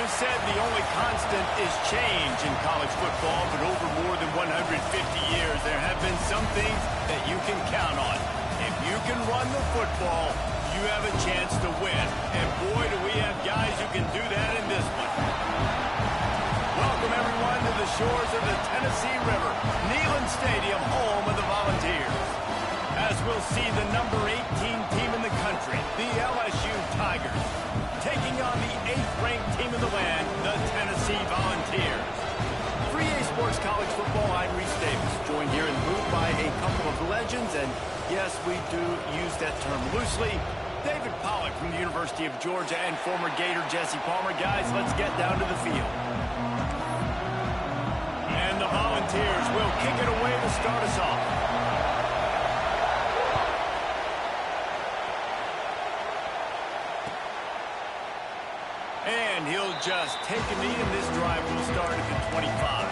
It is said the only constant is change in college football, but over more than 150 years, there have been some things that you can count on. If you can run the football, you have a chance to win. And boy, do we have guys who can do that in this one. Welcome, everyone, to the shores of the Tennessee River, Neyland Stadium, home of the Volunteers. As we'll see the number 18 team in the country, the LSU Tigers, taking on the 8th-ranked team in the land, the Tennessee Volunteers. 3A Sports College Football, I'm Reese Davis, joined here in the booth by a couple of legends, and yes, we do use that term loosely. David Pollack from the University of Georgia and former Gator Jesse Palmer. Guys, let's get down to the field. And the Volunteers will kick it away to start us off. And he'll just take a knee, and this drive will start at the 25.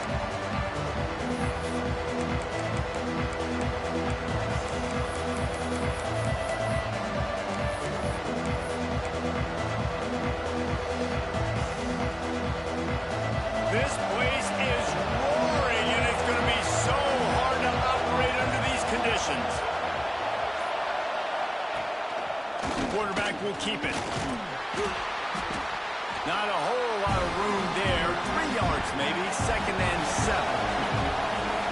This place is roaring, and it's going to be so hard to operate under these conditions. The quarterback will keep it. Not a whole lot of room there. 3 yards maybe, 2nd and 7.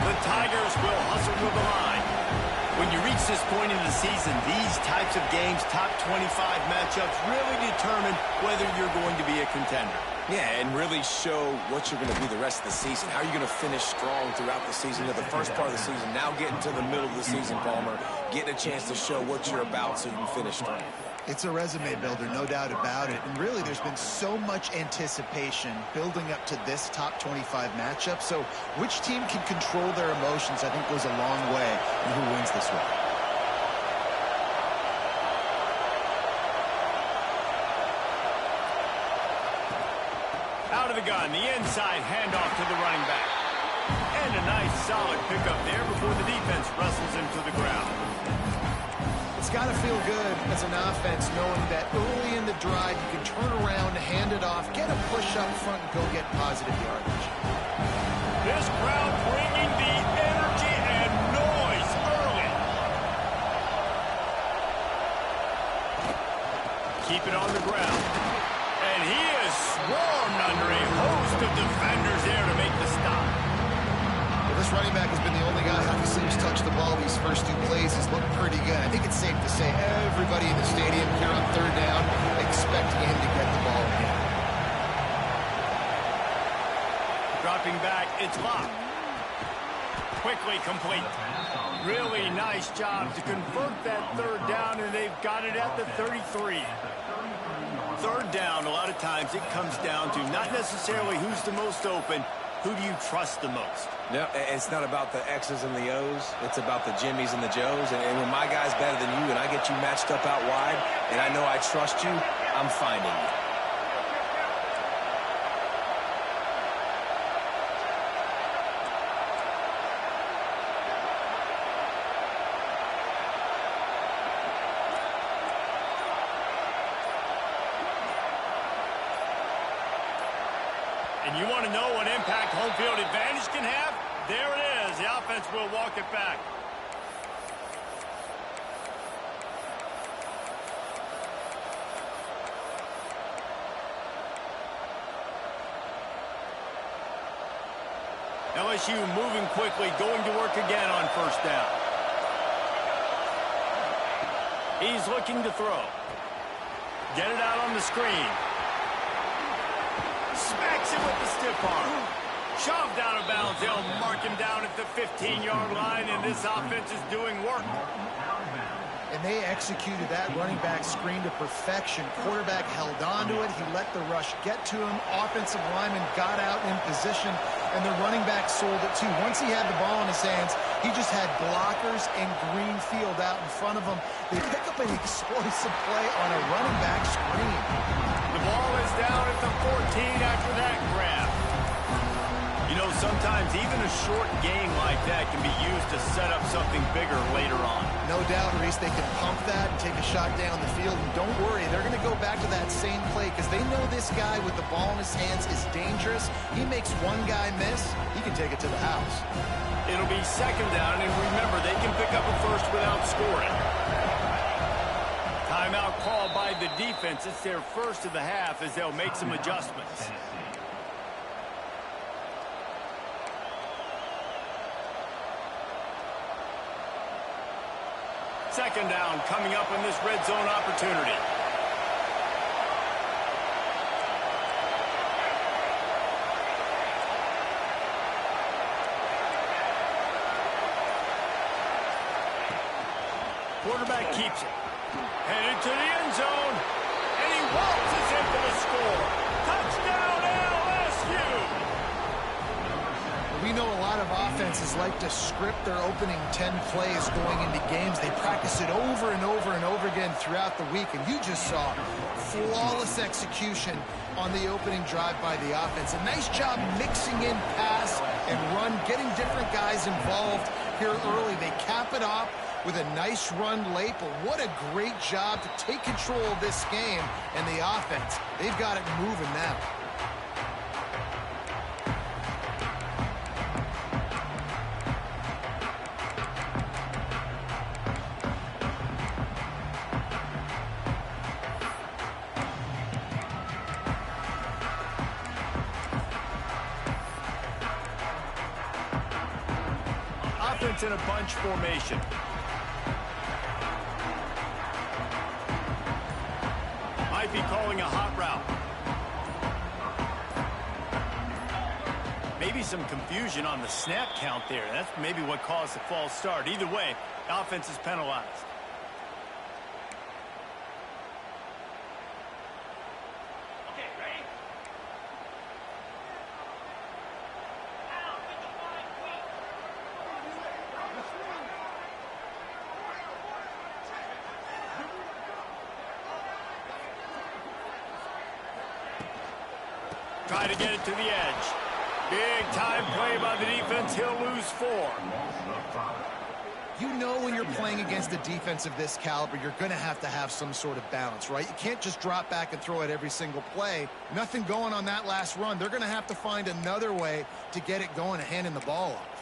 The Tigers will hustle to the line. When you reach this point in the season, these types of games, top 25 matchups, really determine whether you're going to be a contender. Yeah, and really show what you're going to be the rest of the season. How are you going to finish strong throughout the season, to the first part of the season, now getting to the middle of the season, Palmer, getting a chance to show what you're about so you can finish strong. It's a resume builder, no doubt about it. And really, there's been so much anticipation building up to this top 25 matchup. So which team can control their emotions, I think, goes a long way in who wins this one. Out of the gun, the inside handoff to the running back. And a nice solid pickup there before the defense wrestles him to the ground. It's got to feel good as an offense knowing that early in the drive you can turn around, hand it off, get a push up front, and go get positive yardage. This crowd bringing the energy and noise early. Keep it on the ground. And he is swarmed under a host of defenders there to make the stop. This running back has been the only guy obviously who's touched the ball these first 2 plays. He's looked pretty good. I think it's safe to say everybody in the stadium here on 3rd down expecting him to get the ball again. Dropping back, it's locked. Quickly complete. Really nice job to convert that 3rd down, and they've got it at the 33. 3rd down, a lot of times it comes down to not necessarily who's the most open, who do you trust the most? No, it's not about the X's and the O's. It's about the Jimmys and the Joes. And when my guy's better than you and I get you matched up out wide and I know I trust you, I'm finding you. And you want to know what impact home field advantage can have? There it is. The offense will walk it back. LSU moving quickly, going to work again on 1st down. He's looking to throw. Get it out on the screen. Smacks him with the stiff arm. Shoved out of bounds. They'll mark him down at the 15-yard line, and this offense is doing work. And they executed that running back screen to perfection. Quarterback held on to it. He let the rush get to him. Offensive lineman got out in position, and the running back sold it too. Once he had the ball in his hands, he just had blockers and green field out in front of him. They pick up an explosive play on a running back screen. The ball is down at the 14 after that grab. You know, sometimes even a short game like that can be used to set up something bigger later on. No doubt, Reese, they can pump that and take a shot down the field. And don't worry, they're going to go back to that same play because they know this guy with the ball in his hands is dangerous. He makes one guy miss, he can take it to the house. It'll be second down, and remember, they can pick up a first without scoring. Timeout called by the defense. It's their first of the half as they'll make some adjustments. Second down coming up in this red zone opportunity. Quarterback keeps it. Headed to the end zone. And he waltzes in for the score. Touchdown, LSU! We know a lot of offenses like to script their opening 10 plays going into games. They practice it over and over and over again throughout the week. And you just saw flawless execution on the opening drive by the offense. A nice job mixing in pass and run, getting different guys involved here early. They cap it off with a nice run late, but what a great job to take control of this game and the offense. They've got it moving now. Offense in a bunch formation. Might be calling a hot route. Maybe some confusion on the snap count there. That's maybe what caused the false start. Either way, the offense is penalized. Try to get it to the edge. Big time play by the defense. He'll lose 4. You know when you're playing against a defense of this caliber, you're going to have some sort of balance, right? You can't just drop back and throw it every single play. Nothing going on that last run. They're going to have to find another way to get it going and handing the ball off.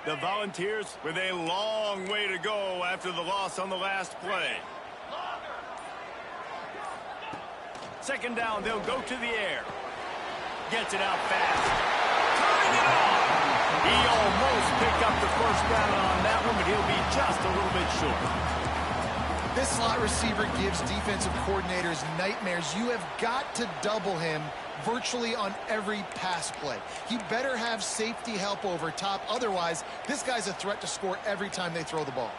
The Volunteers with a long way to go after the loss on the last play. Second down, they'll go to the air. Gets it out fast. Turning it on. He almost picked up the first down on that one, but he'll be just a little bit short. This slot receiver gives defensive coordinators nightmares. You have got to double him virtually on every pass play. He better have safety help over top. Otherwise, this guy's a threat to score every time they throw the ball.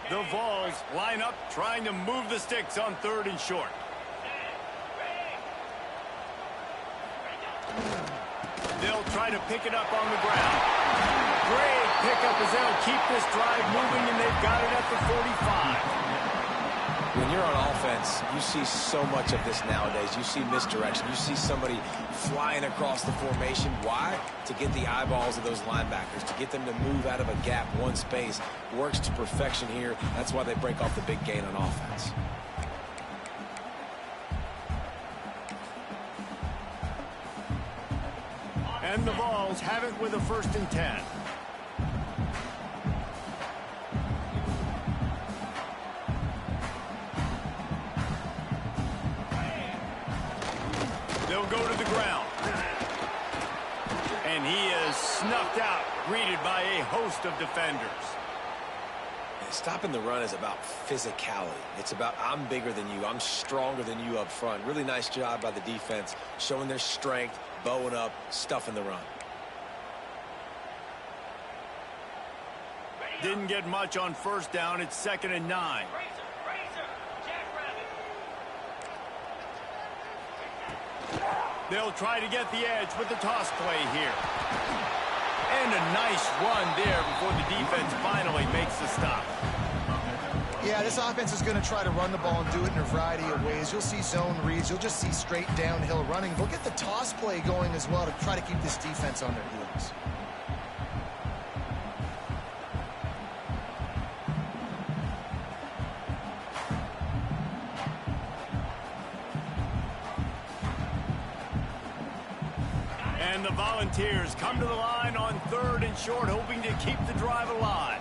The Vols line up trying to move the sticks on 3rd and short. They'll try to pick it up on the ground. Great pickup as they'll keep this drive moving, and they've got it at the 45. When you're on offense, you see so much of this nowadays. You see misdirection. You see somebody flying across the formation. Why? To get the eyeballs of those linebackers, to get them to move out of a gap, one space. Works to perfection here. That's why they break off the big gain on offense. And the Vols have it with a 1st and 10. They'll go to the ground. And he is snuffed out, greeted by a host of defenders. Stopping the run is about physicality. It's about I'm bigger than you. I'm stronger than you up front. Really nice job by the defense, showing their strength, bowing up, stuffing the run. Didn't get much on 1st down. It's 2nd and 9. They'll try to get the edge with the toss play here. And a nice run there before the defense finally makes the stop. Yeah, this offense is going to try to run the ball and do it in a variety of ways. You'll see zone reads. You'll just see straight downhill running. They'll get the toss play going as well to try to keep this defense on their heels. And the Volunteers come to the line on 3rd and short, hoping to keep the drive alive.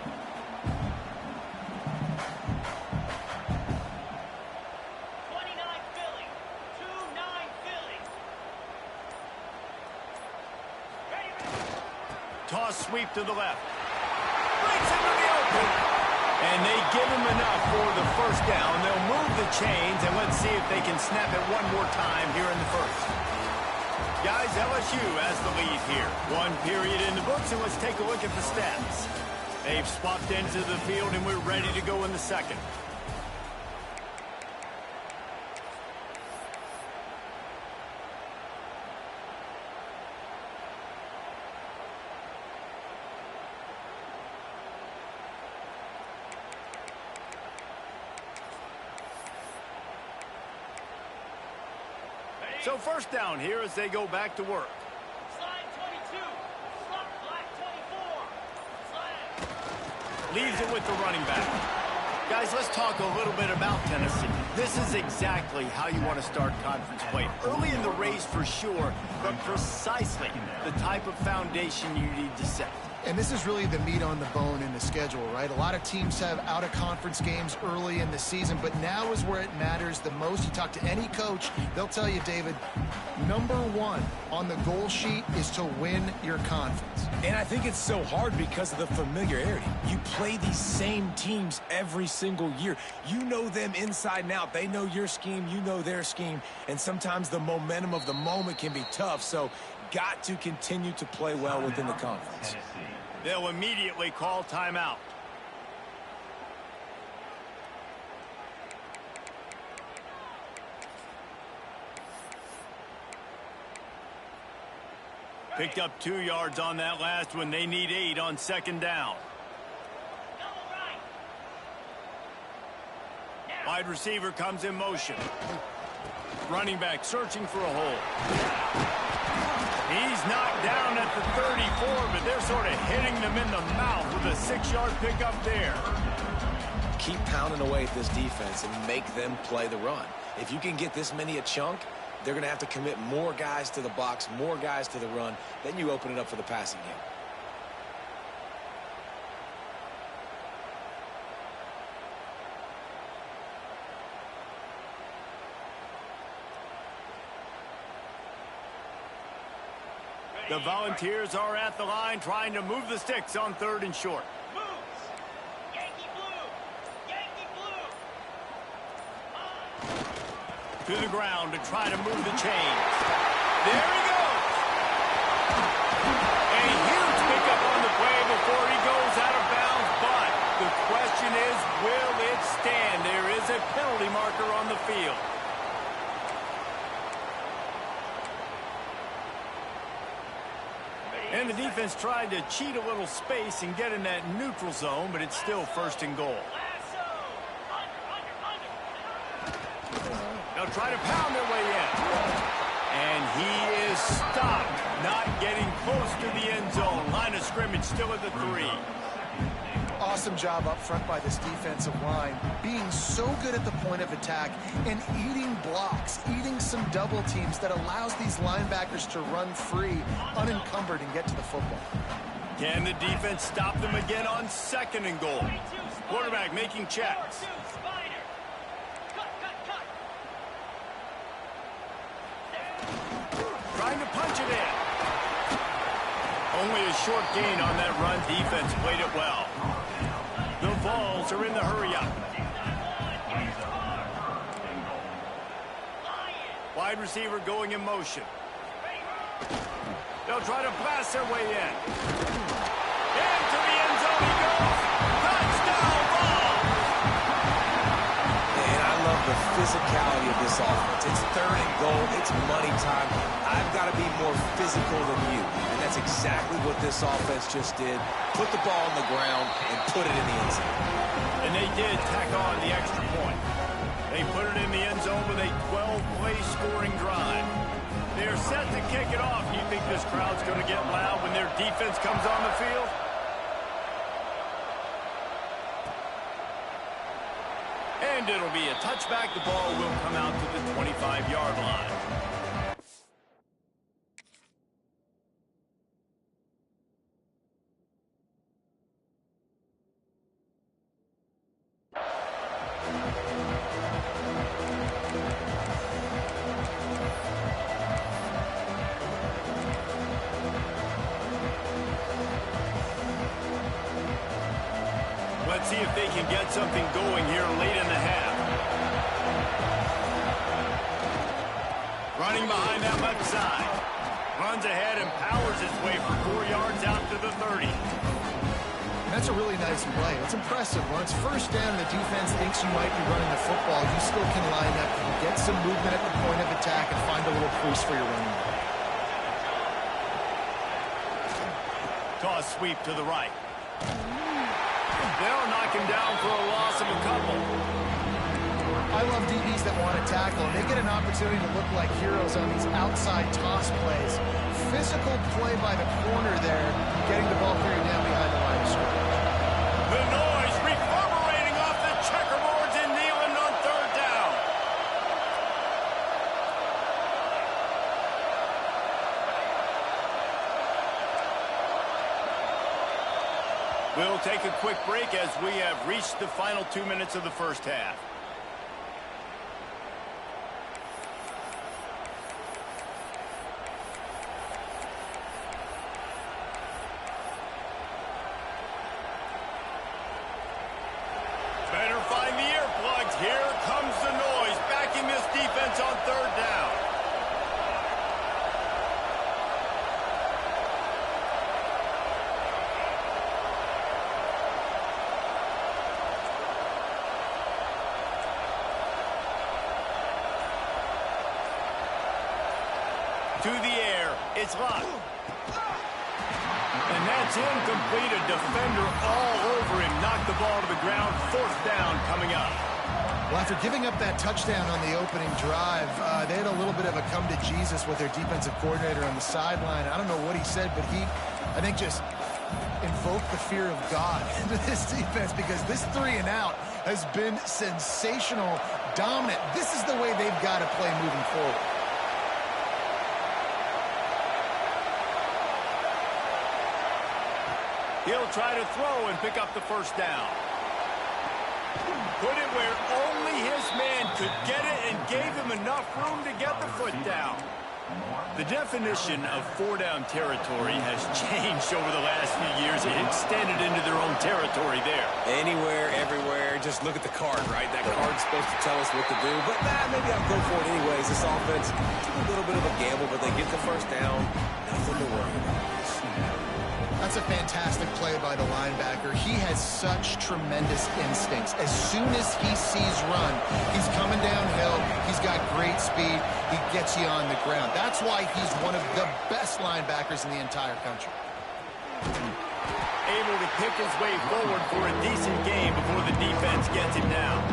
Toss sweep to the left. Breaks into the open. And they give him enough for the first down. They'll move the chains, and let's see if they can snap it one more time here in the first. Guys, LSU has the lead here. 1 period in the books, and let's take a look at the stats. They've swapped into the field, and we're ready to go in the second. So first down here as they go back to work. Slide 22. Slot black 24. Slide. Leaves it with the running back. Guys, let's talk a little bit about Tennessee. This is exactly how you want to start conference play. Early in the race for sure, but precisely the type of foundation you need to set. And this is really the meat on the bone in the schedule, right? A lot of teams have out-of-conference games early in the season, but now is where it matters the most. You talk to any coach, they'll tell you, David, number 1 on the goal sheet is to win your conference. And I think it's so hard because of the familiarity. You play these same teams every single year. You know them inside and out. They know your scheme, you know their scheme, and sometimes the momentum of the moment can be tough, so got to continue to play well within the conference. They'll immediately call timeout. Picked up 2 yards on that last one. They need 8 on second down. Wide receiver comes in motion. Running back searching for a hole. He's knocked down at the 34, but they're sort of hitting them in the mouth with a 6-yard pickup there. Keep pounding away at this defense and make them play the run. If you can get this many a chunk, they're going to have to commit more guys to the box, more guys to the run. Then you open it up for the passing game. The Volunteers are at the line trying to move the sticks on 3rd and short. Moves. Yankee blue. Yankee blue. To the ground to try to move the chains. There he goes. A huge pickup on the play before he goes out of bounds, but the question is, will it stand? There is a penalty marker on the field. And the defense tried to cheat a little space and get in that neutral zone, but it's still 1st and goal. They'll try to pound their way in. And he is stopped, not getting close to the end zone. Line of scrimmage still at the 3. Awesome job up front by this defensive line, being so good at the point of attack and eating blocks, eating some double teams that allows these linebackers to run free, unencumbered, and get to the football. Can the defense stop them again on 2nd and goal? Quarterback making checks. Trying to punch it in. Only a short gain on that run. Defense played it well. The Vols are in the hurry-up. Wide receiver going in motion. They'll try to blast their way in. Into the end zone he goes. Touchdown, Vols! And I love the physicality of this offense. It's third and goal. It's money time. I've got to be more physical than you. And that's exactly what this offense just did. Put the ball on the ground and put it in the end zone. And they did tack on the extra point. They put it in the end zone with a 12-play scoring drive. They're set to kick it off. Do you think this crowd's going to get loud when their defense comes on the field? And it'll be a touchback. The ball will come out to the 25-yard line. Let's see if they can get something going here late in the half. Running behind that left side. Runs ahead and powers his way for 4 yards out to the 30. That's a really nice play. It's impressive. When it's first down, the defense thinks you might be running the football. You still can line up, get some movement at the point of attack, and find a little crease for your running back. Toss sweep to the right. They'll knock him down for a loss of a couple. I love DBs that want to tackle, and they get an opportunity to look like heroes on these outside toss plays. Physical play by the corner there, getting the ball carried down behind the line of scrimmage. The noise reverberating off the checkerboards and kneeling on third down. We'll take a quick break as we have reached the final 2 minutes of the first half. Better find the earplugs. Here comes the noise, backing this defense on third down. To the air, it's locked. And that's incomplete. A defender all over him. Knocked the ball to the ground. Fourth down coming up. Well, after giving up that touchdown on the opening drive, they had a little bit of a come to Jesus with their defensive coordinator on the sideline. I don't know what he said, but he, I think, just invoked the fear of God into this defense, because this 3 and out has been sensational, dominant. This is the way they've got to play moving forward. He'll try to throw and pick up the first down. Put it where only his man could get it and gave him enough room to get the foot down. The definition of 4-down territory has changed over the last few years. It extended into their own territory there. Anywhere, everywhere, just look at the card, right? That card's supposed to tell us what to do, but maybe I'll go for it anyways. This offense took a little bit of a gamble, but they get the first down. Nothing to worry about. That's a fantastic play by the linebacker. He has such tremendous instincts. As soon as he sees run, he's coming downhill. He's got great speed. He gets you on the ground. That's why he's one of the best linebackers in the entire country. Able to pick his way forward for a decent game before the defense gets him down.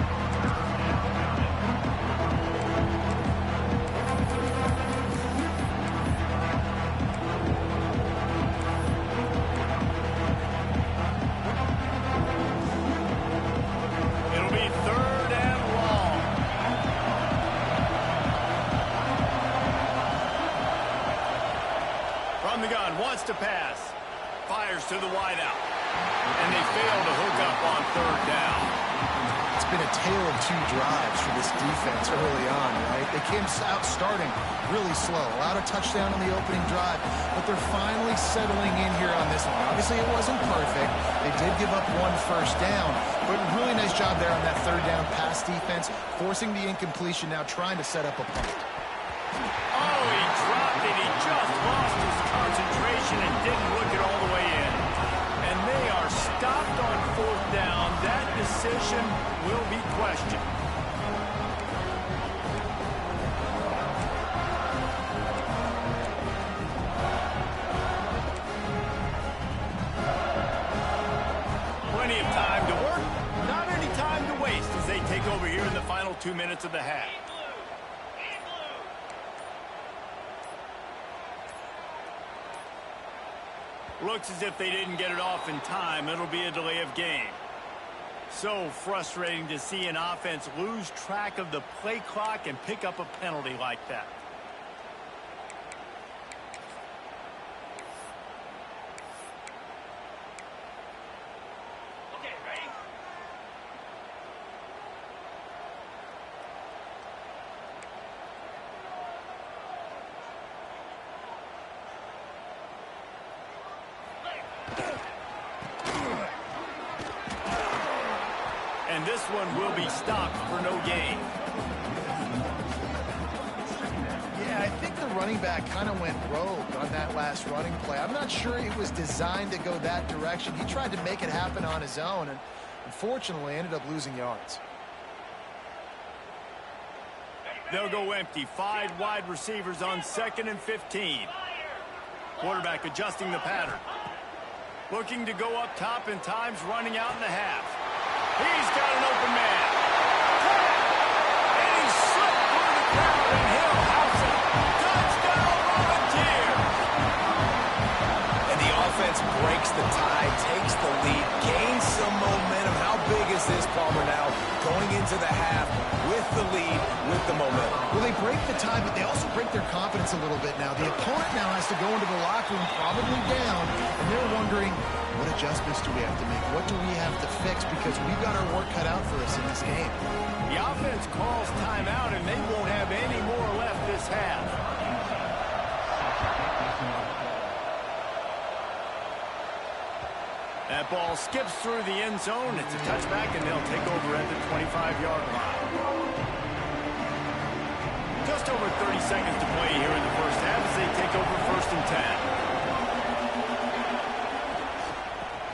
Wants to pass. Fires to the wideout. And they fail to hook up on third down. It's been a tale of 2 drives for this defense early on, right? They came out starting really slow. Allowed a touchdown on the opening drive, but they're finally settling in here on this one. Obviously, it wasn't perfect. They did give up 1 first down, but really nice job there on that third down pass defense, forcing the incompletion, now trying to set up a punt. Oh, he dropped it. He just lost his concentration and didn't look it all the way in. And they are stopped on fourth down. That decision will be questioned. 2 minutes of the half. Looks as if they didn't get it off in time. It'll be a delay of game. So frustrating to see an offense lose track of the play clock and pick up a penalty like that. Okay, ready? And this one will be stopped for no gain. Yeah, I think the running back kind of went rogue on that last running play. I'm not sure it was designed to go that direction. He tried to make it happen on his own, and unfortunately ended up losing yards. They'll go empty. 5 wide receivers on 2nd and 15. Quarterback adjusting the pattern. Looking to go up top, and time's running out in the half. He's got an open man. And he slipped through the crowd, and he'll house it. Touchdown, Volunteer. And the offense breaks the tie, takes the lead, gains some momentum. How big is this, Palmer, now? Going into the half with the lead, with the momentum. Well, they break the tie, but they also break their confidence a little bit now. The opponent now has to go into the locker room probably down, and they're wondering, what adjustments do we have to make? What do we have to fix? Because we've got our work cut out for us in this game. The offense calls timeout, and they won't have any more left this half. That ball skips through the end zone. It's a touchback, and they'll take over at the 25-yard line. Just over 30 seconds to play here in the first half as they take over 1st and 10.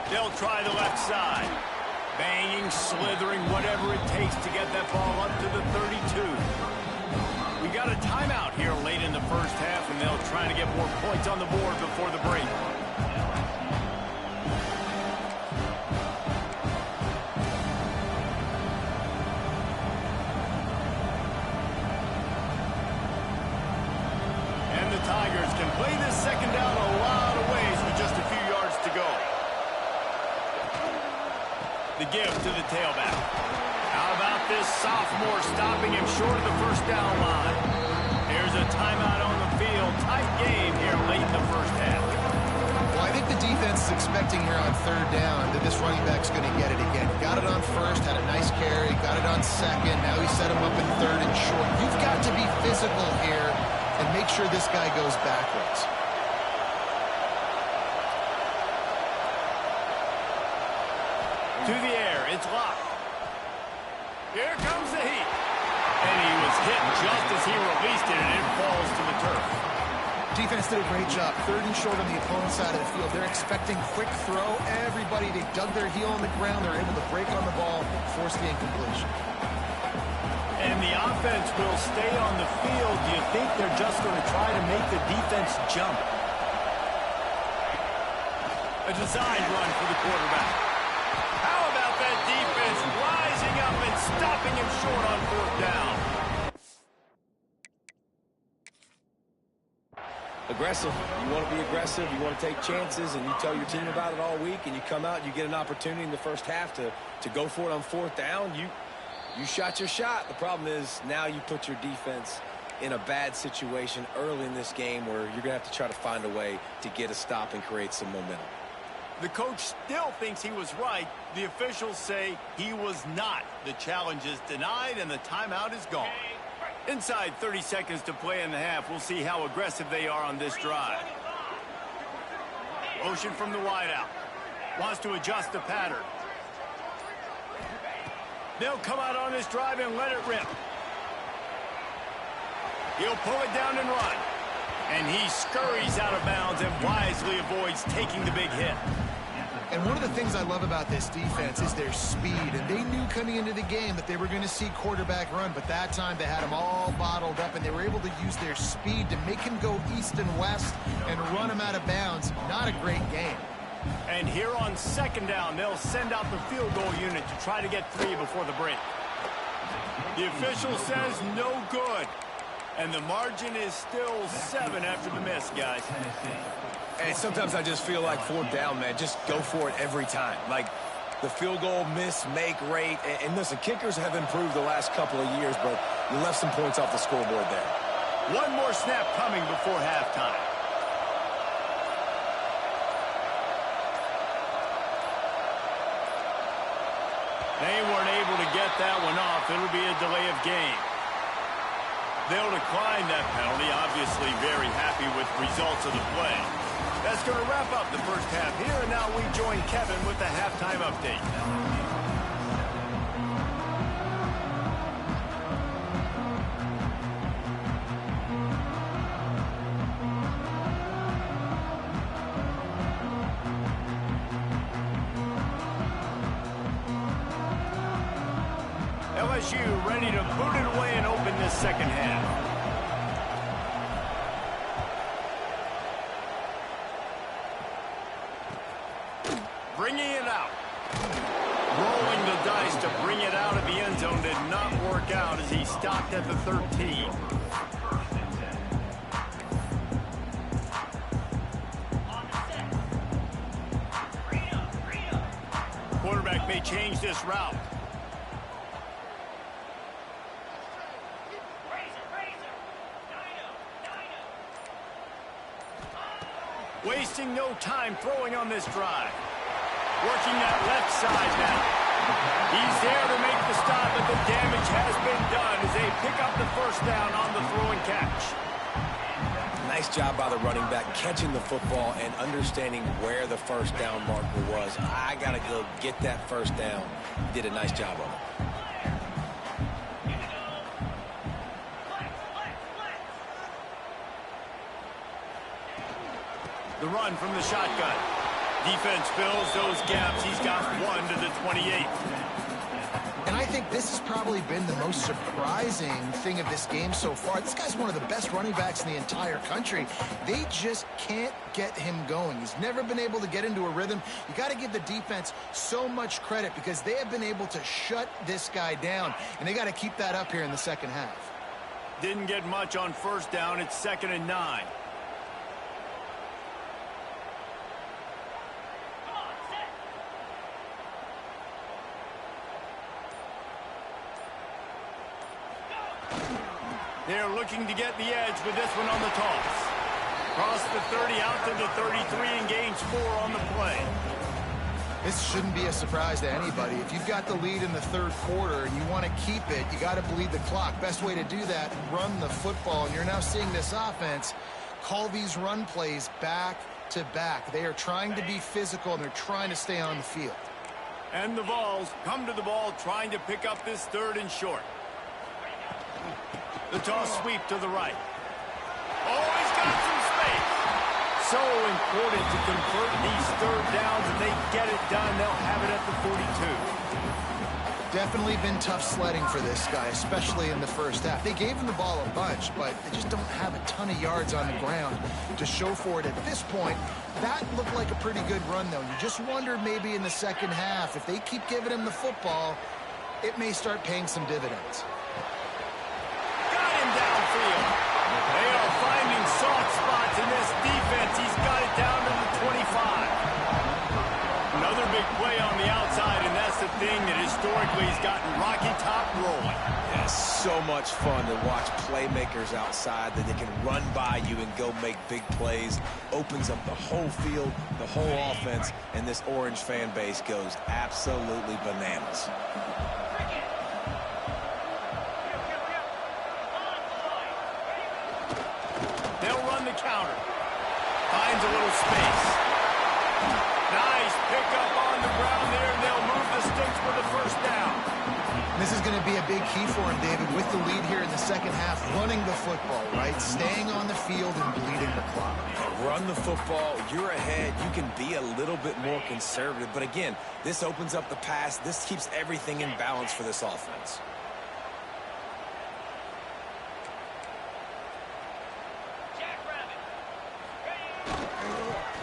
They'll try the left side. Banging, slithering, whatever it takes to get that ball up to the 32. We got a timeout here late in the first half, and they'll try to get more points on the board before the break. And the Tigers can play this second down a lot of ways with just a few yards to go. The give to the tailback. How about this sophomore stopping him short of the first down line? There's a timeout on the field. Tight game here late in the first half. Well, I think the defense is expecting here on 3rd down that this running back's going to get it again. Got it on 1st, had a nice carry, got it on 2nd. Now he set him up in 3rd and short. You've got to be physical here and make sure this guy goes backwards. To the air, it's locked. Here comes the heat. And he was hit just as he released it, and it falls to the turf. Defense did a great job. 3rd and short on the opponent's side of the field. They're expecting quick throw. Everybody, they dug their heel on the ground. They're able to break on the ball, force the incompletion. And the offense will stay on the field. Do you think they're just going to try to make the defense jump? A design run for the quarterback. How about that defense rising up and stopping him short on 4th down? Aggressive. You want to be aggressive. You want to take chances, and you tell your team about it all week, and you come out, you get an opportunity in the first half to go for it on 4th down. You shot your shot. The problem is now you put your defense in a bad situation early in this game where you're going to have to try to find a way to get a stop and create some momentum. The coach still thinks he was right. The officials say he was not. The challenge is denied, and the timeout is gone. Inside 30 seconds to play in the half. We'll see how aggressive they are on this drive. Motion from the wideout. Wants to adjust the pattern. They'll come out on this drive and let it rip. He'll pull it down and run. And he scurries out of bounds and wisely avoids taking the big hit. And one of the things I love about this defense is their speed. And they knew coming into the game that they were going to see quarterback run. But that time they had him all bottled up, and they were able to use their speed to make him go east and west and run him out of bounds. Not a great game. And here on 2nd down, they'll send out the field goal unit to try to get 3 before the break. The official says no good. And the margin is still 7 after the miss, guys. And sometimes I just feel like 4th down, man, just go for it every time. Like the field goal miss-make rate. And listen, kickers have improved the last couple of years, but you left some points off the scoreboard there. One more snap coming before halftime. They weren't able to get that one off. It'll be a delay of game. They'll decline that penalty. Obviously very happy with results of the play. That's going to wrap up the first half here, and now we join Kevin with the halftime update. LSU ready to boot it away and open this second half. Bringing it out. Rolling the dice to bring it out of the end zone did not work out as he stopped at the 13. Quarterback may change this route. Wasting no time throwing on this drive. Working that left side now. He's there to make the stop, but the damage has been done as they pick up the first down on the throw and catch. Nice job by the running back catching the football and understanding where the first down marker was. I got to go get that first down. He did a nice job of it. The run from the shotgun. Defense fills those gaps. He's got 1 to the 28. And I think this has probably been the most surprising thing of this game so far. This guy's one of the best running backs in the entire country. They just can't get him going. He's never been able to get into a rhythm. You got to give the defense so much credit because they have been able to shut this guy down. And they got to keep that up here in the second half. Didn't get much on first down. It's 2nd and 9. They're looking to get the edge with this one on the toss. Cross the 30 out to the 33 and gains 4 on the play. This shouldn't be a surprise to anybody. If you've got the lead in the third quarter and you want to keep it, you got to bleed the clock. Best way to do that, run the football. And you're now seeing this offense call these run plays back to back. They are trying to be physical and they're trying to stay on the field. And the Vols come to the ball trying to pick up this 3rd and short. The toss sweep to the right. Oh, he's got some space. So important to convert these 3rd downs, and they get it done. They'll have it at the 42. Definitely been tough sledding for this guy, especially in the first half. They gave him the ball a bunch, but they just don't have a ton of yards on the ground to show for it at this point. That looked like a pretty good run, though. You just wonder maybe in the second half, if they keep giving him the football, it may start paying some dividends. Downfield. They are finding soft spots in this defense. He's got it down to the 25. Another big play on the outside, and that's the thing that historically has gotten Rocky Top rolling. Yeah, so much fun to watch playmakers outside that they can run by you and go make big plays. Opens up the whole field, the whole offense, and this Orange fan base goes absolutely bananas. Counter. Finds a little space. Nice pickup on the ground there, and they'll move the sticks for the first down. This is going to be a big key for him, David, with the lead here in the second half, running the football, right? Staying on the field and bleeding the clock. Run the football, you're ahead, you can be a little bit more conservative, but again, this opens up the pass, this keeps everything in balance for this offense.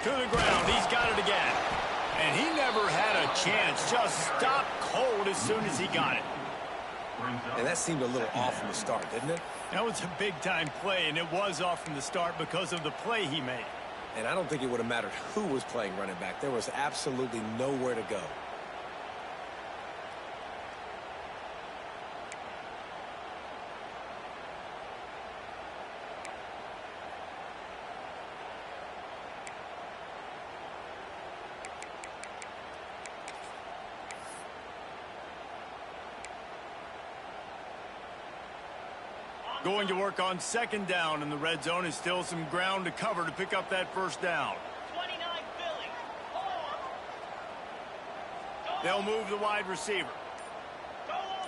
To the ground, he's got it again. And he never had a chance, just stopped cold as soon as he got it. And that seemed a little off from the start, didn't it? That was a big-time play, and it was off from the start because of the play he made. And I don't think it would have mattered who was playing running back. There was absolutely nowhere to go. Going to work on second down in the red zone. Is still some ground to cover to pick up that first down. 29 Philly. Hold. They'll move the wide receiver. Go over.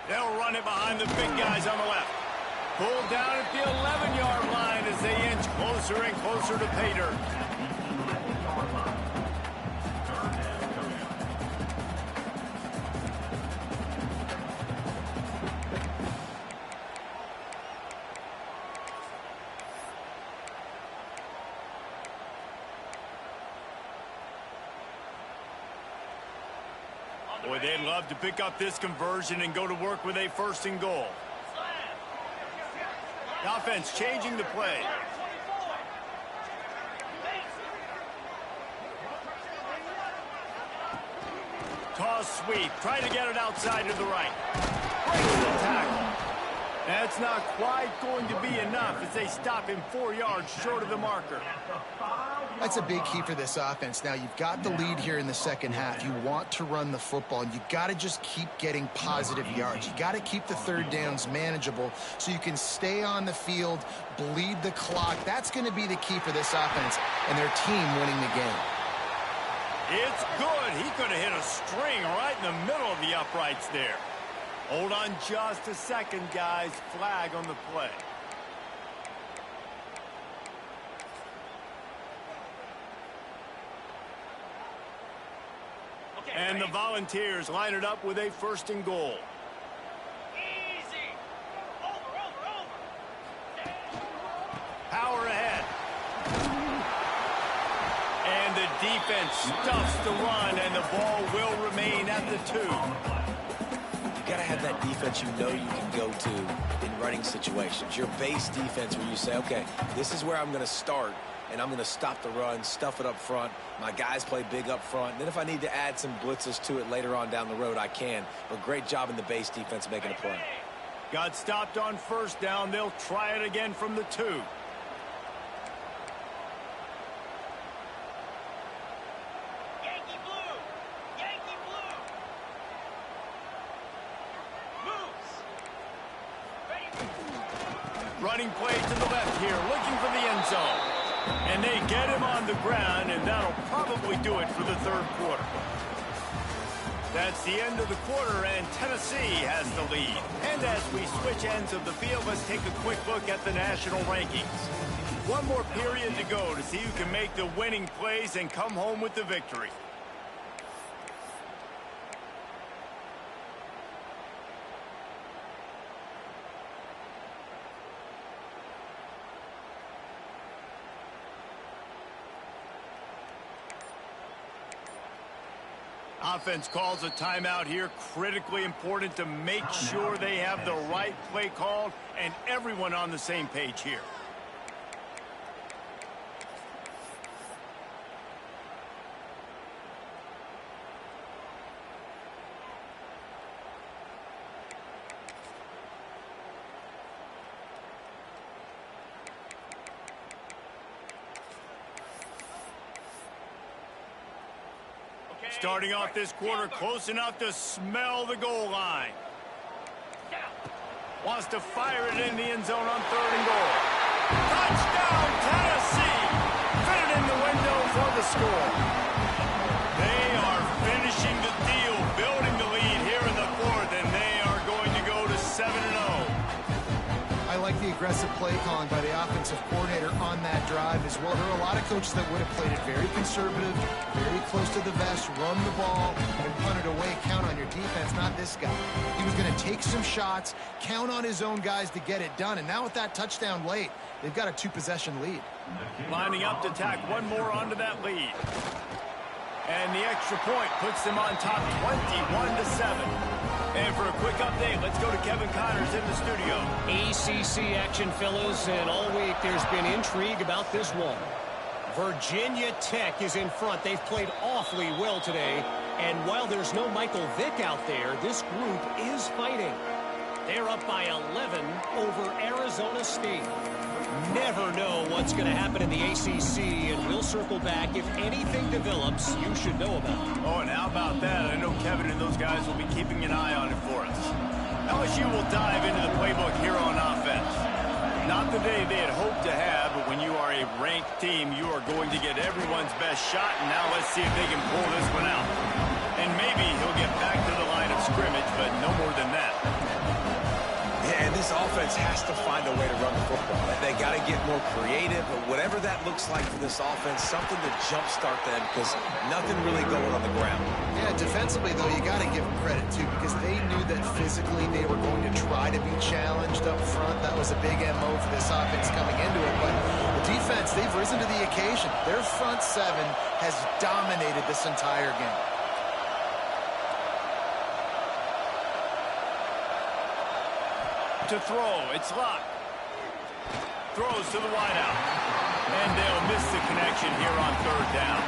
They'll run it behind the big guys on the left. Pulled down at the 11-yard line as they inch closer and closer to pay dirt. Boy, they'd love to pick up this conversion and go to work with a first and goal. The offense changing the play. Toss sweep. Try to get it outside to the right. Breaks the tackle. That's not quite going to be enough as they stop him 4 yards short of the marker. That's a big key for this offense. Now, you've got the lead here in the second half. You want to run the football, and you got to just keep getting positive yards. You got to keep the third downs manageable so you can stay on the field, bleed the clock. That's going to be the key for this offense and their team winning the game. It's good. He could have hit a string right in the middle of the uprights there. Hold on just a second, guys. Flag on the play. And the Volunteers line it up with a first and goal. Easy. Over. Power ahead. And the defense stuffs the run, and the ball will remain at the 2. You got to have that defense you know you can go to in running situations. Your base defense where you say, okay, this is where I'm going to start, and I'm going to stop the run, stuff it up front. My guys play big up front. Then if I need to add some blitzes to it later on down the road, I can. But great job in the base defense making a play. Got stopped on first down. They'll try it again from the 2. Yankee blue. Yankee blue. Moves. Ready. Running play to the left here, looking for the end zone. And they get him on the ground, and that'll probably do it for the third quarter. That's the end of the quarter, and Tennessee has the lead. And as we switch ends of the field, let's take a quick look at the national rankings. One more period to go to see who can make the winning plays and come home with the victory. Offense calls a timeout here. Critically important to make sure they have the right play called and everyone on the same page here. Starting off this quarter, close enough to smell the goal line. Wants to fire it in the end zone on third and goal. Touchdown, Tennessee! Fit it in the window for the score. They are finishing the deal, building the lead here in the fourth, and they are going to go to 7-0. I like the aggressive play calling by the offensive coordinator on that drive as well. There are a lot of coaches that would have played it very conservative, very close to the vest, run the ball, and punt it away. Count on your defense, not this guy. He was going to take some shots, count on his own guys to get it done. And now with that touchdown late, they've got a 2-possession lead. Lining up to tack one more onto that lead. And the extra point puts them on top 21-7. And for a quick update, let's go to Kevin Connors in the studio. ACC action, fellas, and all week there's been intrigue about this one. Virginia Tech is in front. They've played awfully well today. And while there's no Michael Vick out there, this group is fighting. They're up by 11 over Arizona State. Never know what's going to happen in the ACC, and we'll circle back if anything develops you should know about. Oh, and how about that? I know Kevin and those guys will be keeping an eye on it for us. LSU will dive into the playbook here on offense. Not the day they had hoped to have, but when you are a ranked team, you are going to get everyone's best shot, and now let's see if they can pull this one out. And maybe he'll get back to the line of scrimmage, but no more than that. Yeah, and this offense has to find a way to run the football. They got to get more creative, but whatever that looks like for this offense, something to jumpstart them because nothing really going on the ground. Yeah, defensively, though, you got to give them credit, too, because they knew that physically they were going to try to be challenged up front. That was a big MO for this offense coming into it. But the defense, they've risen to the occasion. Their front seven has dominated this entire game. To throw, it's locked. Throws to the wideout. And they'll miss the connection here on third down.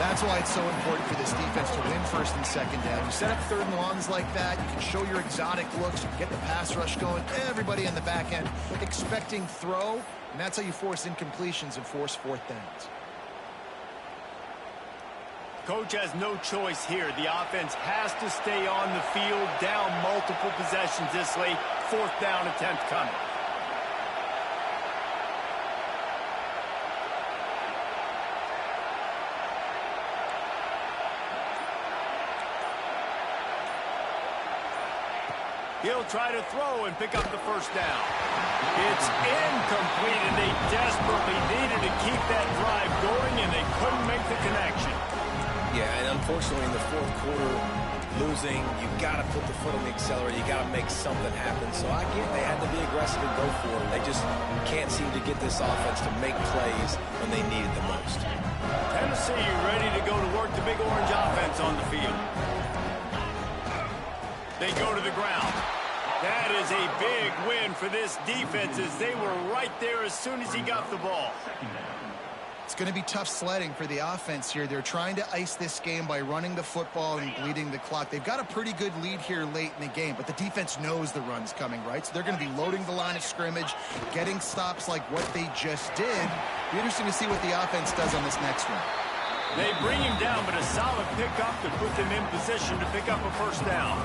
That's why it's so important for this defense to win first and second down. You set up third and longs like that, you can show your exotic looks, you can get the pass rush going, everybody in the back end expecting throw, and that's how you force incompletions and force fourth downs. Coach has no choice here. The offense has to stay on the field, down multiple possessions this late. Fourth down attempt coming. He'll try to throw and pick up the first down. It's incomplete, and they desperately needed to keep that drive going, and they couldn't make the connection. Yeah, and unfortunately in the fourth quarter, losing, you got to put the foot on the accelerator. You got to make something happen. So I get they had to be aggressive and go for it. They just can't seem to get this offense to make plays when they need it the most. Tennessee ready to go to work the big orange offense on the field. They go to the ground. That is a big win for this defense as they were right there as soon as he got the ball. It's going to be tough sledding for the offense here. They're trying to ice this game by running the football and bleeding the clock. They've got a pretty good lead here late in the game, but the defense knows the run's coming, right? So they're going to be loading the line of scrimmage, getting stops like what they just did. Be interesting to see what the offense does on this next one. They bring him down, but a solid pickup to put them in position to pick up a first down.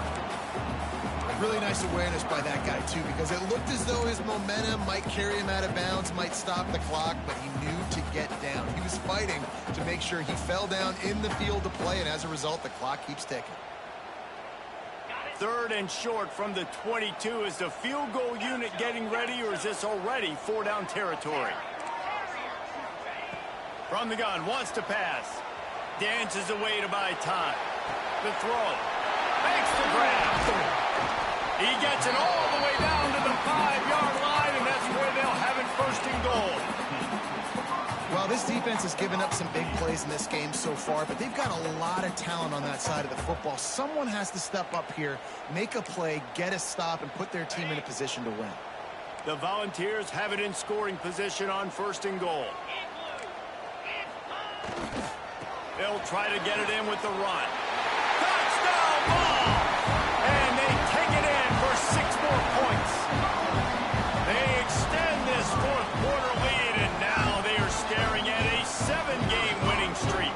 Really nice awareness by that guy, too, because it looked as though his momentum might carry him out of bounds, might stop the clock, but he knew to get down. He was fighting to make sure he fell down in the field to play, and as a result, the clock keeps ticking. Third and short from the 22. Is the field goal unit getting ready, or is this already four-down territory? From the gun, wants to pass. Dances away to buy time. The throw. Makes the grab. He gets it all the way down to the 5-yard line, and that's where they'll have it first and goal. Well, this defense has given up some big plays in this game so far, but they've got a lot of talent on that side of the football. Someone has to step up here, make a play, get a stop, and put their team in a position to win. The Volunteers have it in scoring position on first and goal. They'll try to get it in with the run. Touchdown ball! And they take it in for 6 more points. They extend this fourth quarter lead, and now they are staring at a 7-game winning streak.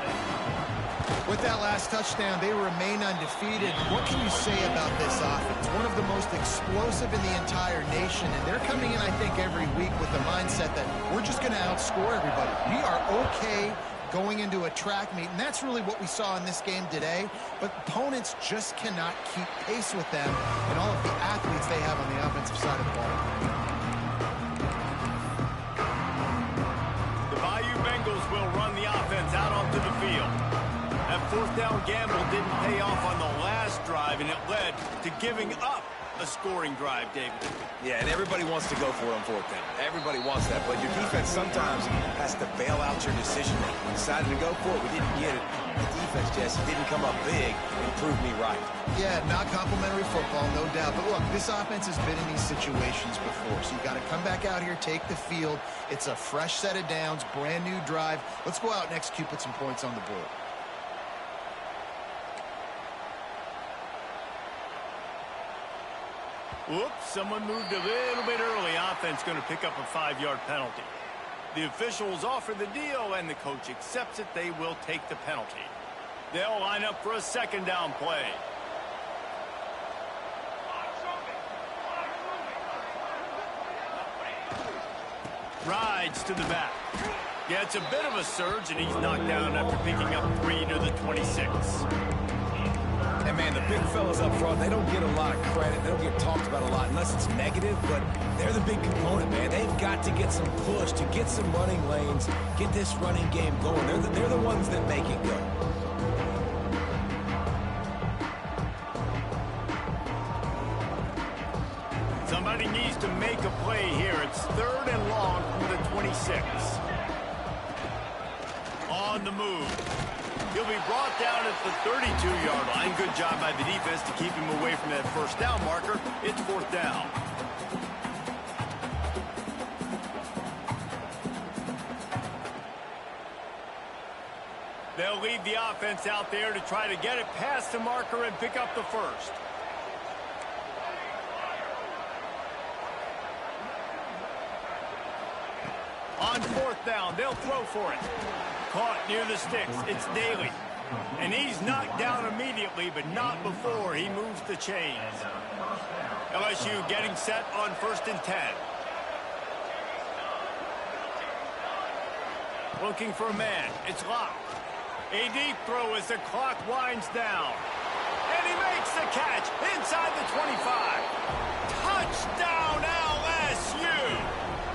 With that last touchdown, they remain undefeated. What can you say about this offense? One of the most explosive in the entire nation, and they're coming in, I think, every week with the mindset that we're just going to outscore everybody. We are okay going into a track meet, and that's really what we saw in this game today, but opponents just cannot keep pace with them and all of the athletes they have on the offensive side of the ball. The Bayou Bengals will run the offense out onto the field. That fourth down gamble didn't pay off on the last drive, and it led to giving up a scoring drive, David. Yeah, and everybody wants to go for it on fourth down. Everybody wants that, but your defense sometimes has to bail out your decision making. We decided to go for it. We didn't get it. The defense, Jesse, didn't come up big and prove me right. Yeah, not complimentary football, no doubt. But look, this offense has been in these situations before, so you got to come back out here, take the field. It's a fresh set of downs, brand new drive. Let's go out and execute, put some points on the board. Whoops, someone moved a little bit early. Offense going to pick up a 5-yard penalty. The officials offer the deal, and the coach accepts it. They will take the penalty. They'll line up for a second down play. Rides to the back. Yeah, it's a bit of a surge, and he's knocked down after picking up 3 to the 26. And, man, the big fellas up front, they don't get a lot of credit. They don't get talked about a lot unless it's negative, but they're the big component, man. They've got to get some push, to get some running lanes, get this running game going. They're the ones that make it go. Somebody needs to make a play here. It's 3rd and long from the 26. On the move. He'll be brought down at the 32-yard line. Good job by the defense to keep him away from that first down marker. It's 4th down. They'll leave the offense out there to try to get it past the marker and pick up the first. On 4th down, they'll throw for it. Caught near the sticks. It's Daly. And he's knocked down immediately, but not before he moves the chains. LSU getting set on 1st and 10. Looking for a man. It's locked. A deep throw as the clock winds down. And he makes the catch inside the 25. Touchdown LSU!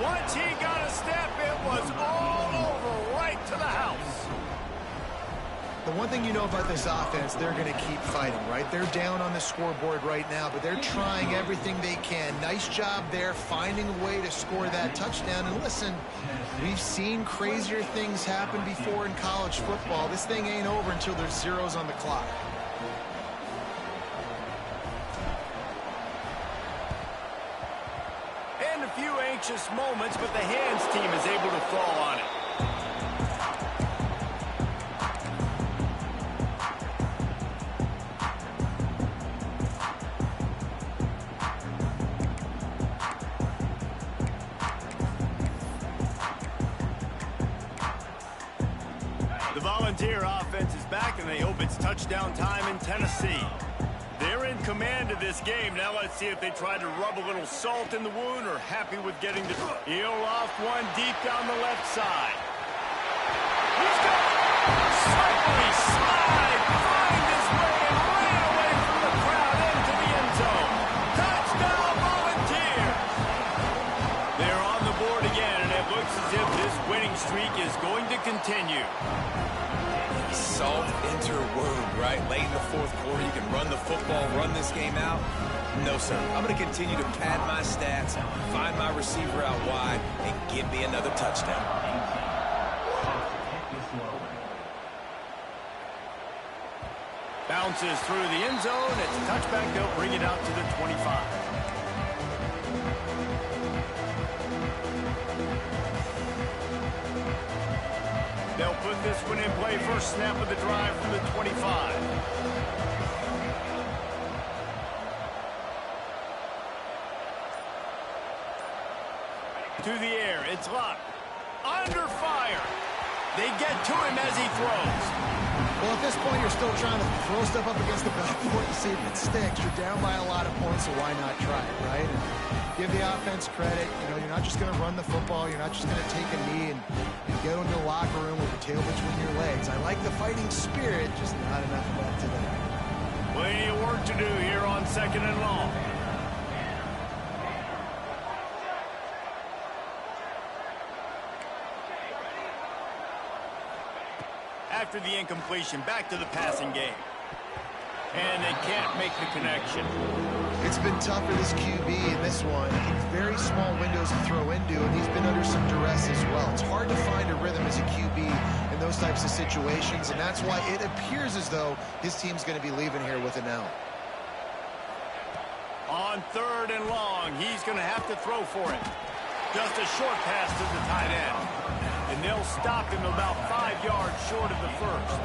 Once he got a step, it was all over right to the house. The one thing you know about this offense, they're going to keep fighting, right? They're down on the scoreboard right now, but they're trying everything they can. Nice job there, finding a way to score that touchdown. And listen, we've seen crazier things happen before in college football. This thing ain't over until there's zeros on the clock. And a few anxious moments, but the hands team is able to fall on it. The Volunteer offense is back, and they hope it's touchdown time in Tennessee. They're in command of this game. Now let's see if they try to rub a little salt in the wound or happy with getting the heel off one deep down the left side. He's got slightly slide, find his way, and ran away from the crowd into the end zone. Touchdown Volunteers! They're on the board again, and it looks as if this winning streak is going to continue. Salt into a wound, right? Late in the 4th quarter, you can run the football, run this game out. No, sir. I'm going to continue to pad my stats, find my receiver out wide, and give me another touchdown. Bounces through the end zone. It's a touchback. They'll bring it out to the 25. They'll put this one in play. First snap of the drive from the 25. To the air. It's locked. Under fire. They get to him as he throws. Well, at this point, you're still trying to throw stuff up against the backboard to see if it sticks. You're down by a lot of points, so why not try it, right? And give the offense credit. You know, you're not just going to run the football. You're not just going to take a knee and go into the locker room with the tail between your legs. I like the fighting spirit, just not enough of that today. Plenty of work to do here on 2nd and long. After the incompletion, back to the passing game. And they can't make the connection. It's been tough for this QB in this one. Very small windows to throw into, and he's been under some duress as well. It's hard to find a rhythm as a QB in those types of situations, and that's why it appears as though his team's going to be leaving here with an L. On 3rd and long, he's going to have to throw for it. Just a short pass to the tight end. And they'll stop him about 5 yards short of the first.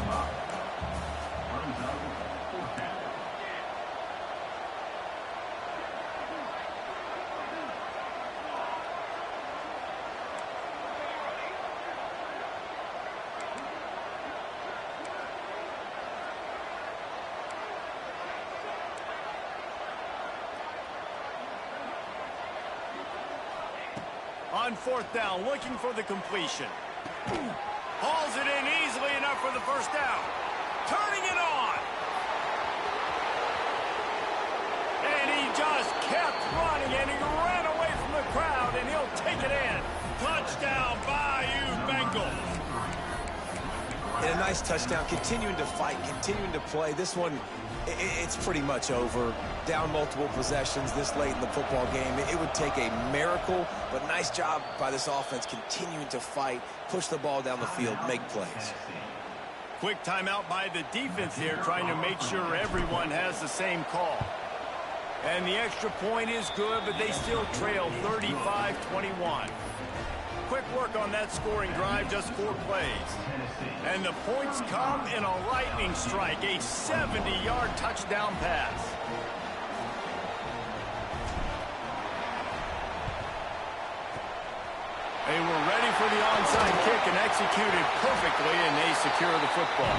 On 4th down, looking for the completion. Hauls it in easily enough for the first down. Turning it on. And he just kept running, and he ran away from the crowd, and he'll take it in. Touchdown, Bayou Bengals. And a nice touchdown, continuing to fight, continuing to play. This one, it's pretty much over. Down multiple possessions this late in the football game. It would take a miracle, but nice job by this offense continuing to fight, push the ball down the field, make plays. Quick timeout by the defense here, trying to make sure everyone has the same call. And the extra point is good, but they still trail 35-21. Quick work on that scoring drive, just 4 plays. And the points come in a lightning strike, a 70-yard touchdown pass. They were ready for the onside kick and executed perfectly, and they secure the football.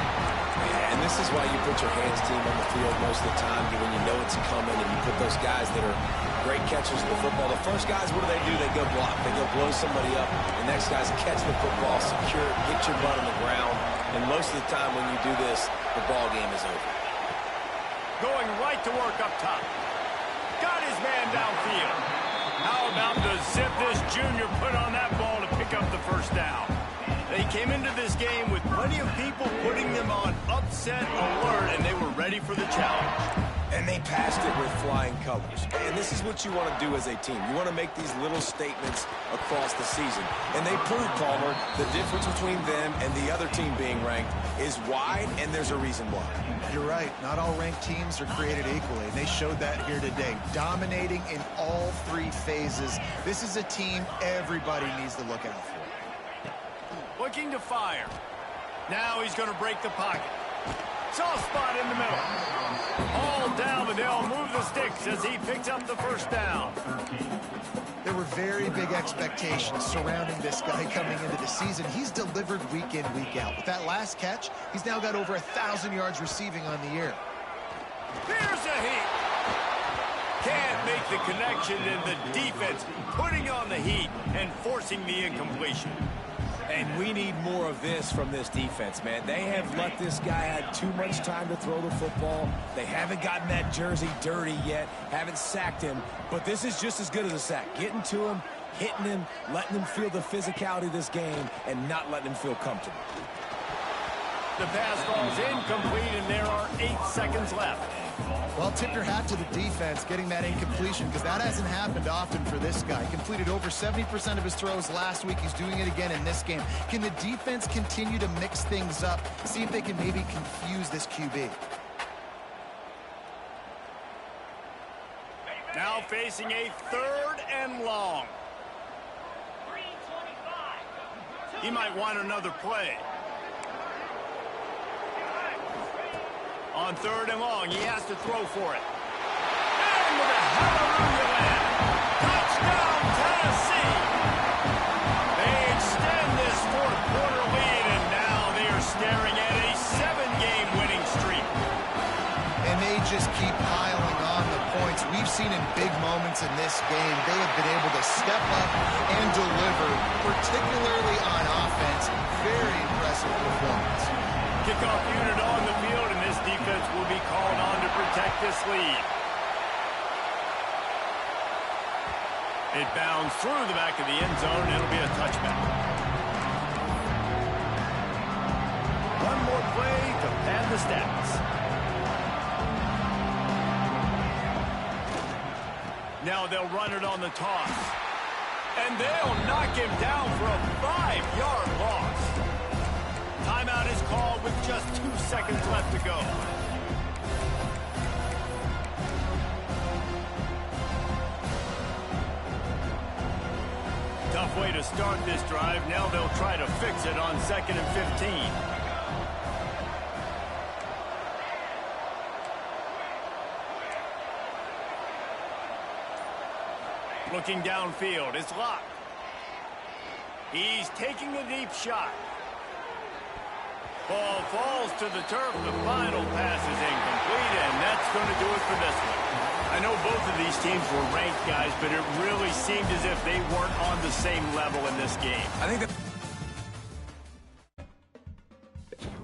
Yeah, and this is why you put your hands team on the field most of the time, when you know it's coming, and you put those guys that are great catchers of the football. The first guys, what do? They go block. They go blow somebody up. The next guys catch the football, secure it, get your butt on the ground. And most of the time when you do this, the ball game is over. Going right to work up top. Got his man downfield. How about the zip this junior put on that ball to pick up the first down? They came into this game with plenty of people putting them on upset alert, and they were ready for the challenge. And they passed it with flying colors. And this is what you want to do as a team. You want to make these little statements across the season. And they proved, Palmer, the difference between them and the other team being ranked is wide, and there's a reason why. You're right. Not all ranked teams are created equally, and they showed that here today. Dominating in all 3 phases. This is a team everybody needs to look out for. Looking to fire. Now he's going to break the pocket. Soft spot in the middle. All down, but they'll move the sticks as he picks up the first down. There were very big expectations surrounding this guy coming into the season. He's delivered week in, week out. With that last catch, he's now got over 1,000 yards receiving on the year. Here's a heat. Can't make the connection, and the defense putting on the heat and forcing the incompletion. And we need more of this from this defense, man. They have let this guy have too much time to throw the football. They haven't gotten that jersey dirty yet, haven't sacked him. But this is just as good as a sack. Getting to him, hitting him, letting him feel the physicality of this game, and not letting him feel comfortable. The pass falls incomplete, and there are 8 seconds left. Well, tip your hat to the defense getting that incompletion, because that hasn't happened often for this guy. Completed over 70% of his throws last week. He's doing it again in this game. Can the defense continue to mix things up, see if they can maybe confuse this QB? Now facing a 3rd and long. 3:25. He might want another play. On 3rd and long, he has to throw for it. And with a hallelujah land. Touchdown, Tennessee! They extend this 4th-quarter lead, and now they are staring at a 7-game winning streak. And they just keep piling on the points. We've seen in big moments in this game, they have been able to step up and deliver, particularly on offense. Very impressive performance. Kickoff unit on the field, and this defense will be called on to protect this lead. It bounds through the back of the end zone, and it'll be a touchback. One more play to pad the stats. Now they'll run it on the toss. And they'll knock him down for a 5-yard loss. Timeout is called with just 2 seconds left to go. Tough way to start this drive. Now they'll try to fix it on 2nd and 15. Looking downfield, it's locked. He's taking a deep shot. Ball falls to the turf. The final pass is incomplete, and that's going to do it for this one. I know both of these teams were ranked, guys, but it really seemed as if they weren't on the same level in this game. I think that